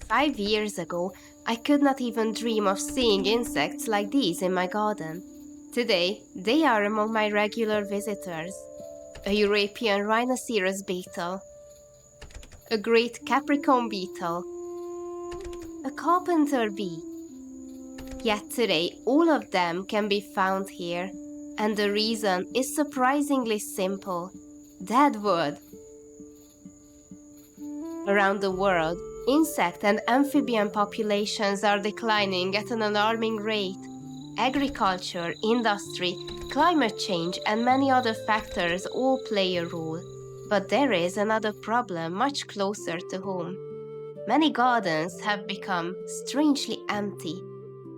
5 years ago, I could not even dream of seeing insects like these in my garden. Today, they are among my regular visitors. A European rhinoceros beetle, a great Capricorn beetle, a carpenter bee. Yet today, all of them can be found here, and the reason is surprisingly simple: dead wood. Around the world, insect and amphibian populations are declining at an alarming rate. Agriculture, industry, climate change, and many other factors all play a role. But there is another problem much closer to home. Many gardens have become strangely empty.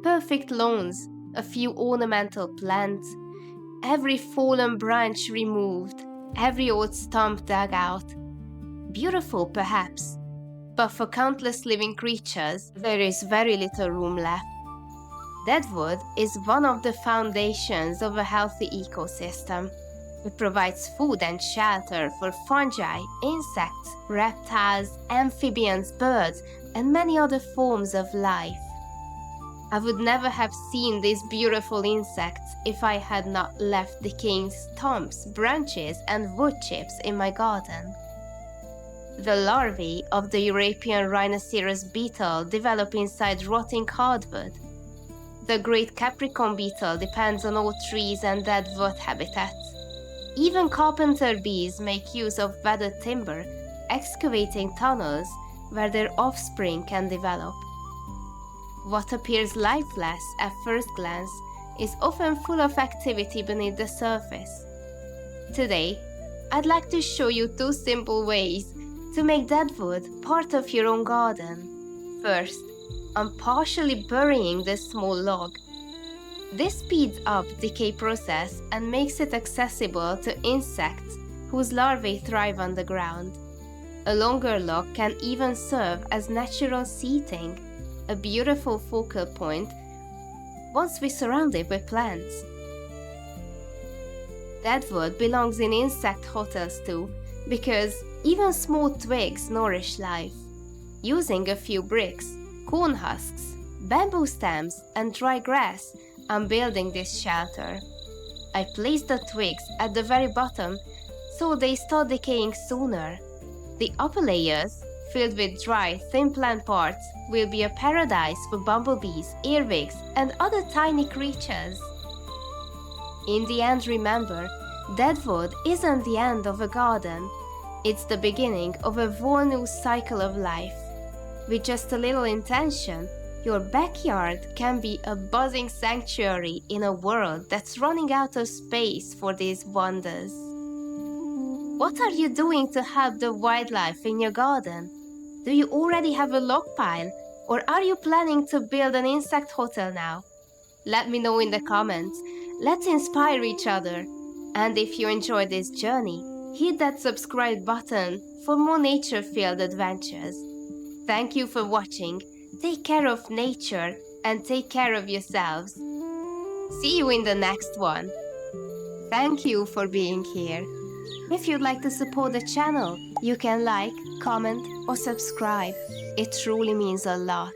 Perfect lawns, a few ornamental plants, every fallen branch removed, every old stump dug out. Beautiful, perhaps, but for countless living creatures, there is very little room left. Deadwood is one of the foundations of a healthy ecosystem. It provides food and shelter for fungi, insects, reptiles, amphibians, birds, and many other forms of life. I would never have seen these beautiful insects if I had not left decaying stumps, branches, and wood chips in my garden. The larvae of the European rhinoceros beetle develop inside rotting hardwood. The great Capricorn beetle depends on old trees and dead wood habitats. Even carpenter bees make use of weathered timber, excavating tunnels where their offspring can develop. What appears lifeless at first glance is often full of activity beneath the surface. Today, I'd like to show you 2 simple ways to make deadwood part of your own garden. First, I'm partially burying this small log. This speeds up the decay process and makes it accessible to insects whose larvae thrive on the ground. A longer log can even serve as natural seating, a beautiful focal point once we surround it with plants. Deadwood belongs in insect hotels too, because even small twigs nourish life. Using a few bricks, corn husks, bamboo stems, and dry grass, I'm building this shelter. I place the twigs at the very bottom so they start decaying sooner. The upper layers, filled with dry, thin plant parts, will be a paradise for bumblebees, earwigs, and other tiny creatures. In the end, remember, deadwood isn't the end of a garden. It's the beginning of a whole new cycle of life. With just a little intention, your backyard can be a buzzing sanctuary in a world that's running out of space for these wonders. What are you doing to help the wildlife in your garden? Do you already have a log pile, or are you planning to build an insect hotel now? Let me know in the comments. Let's inspire each other. And if you enjoyed this journey, hit that subscribe button for more nature-filled adventures. Thank you for watching. Take care of nature and take care of yourselves. See you in the next one. Thank you for being here. If you'd like to support the channel, you can like, comment, or subscribe. It truly means a lot.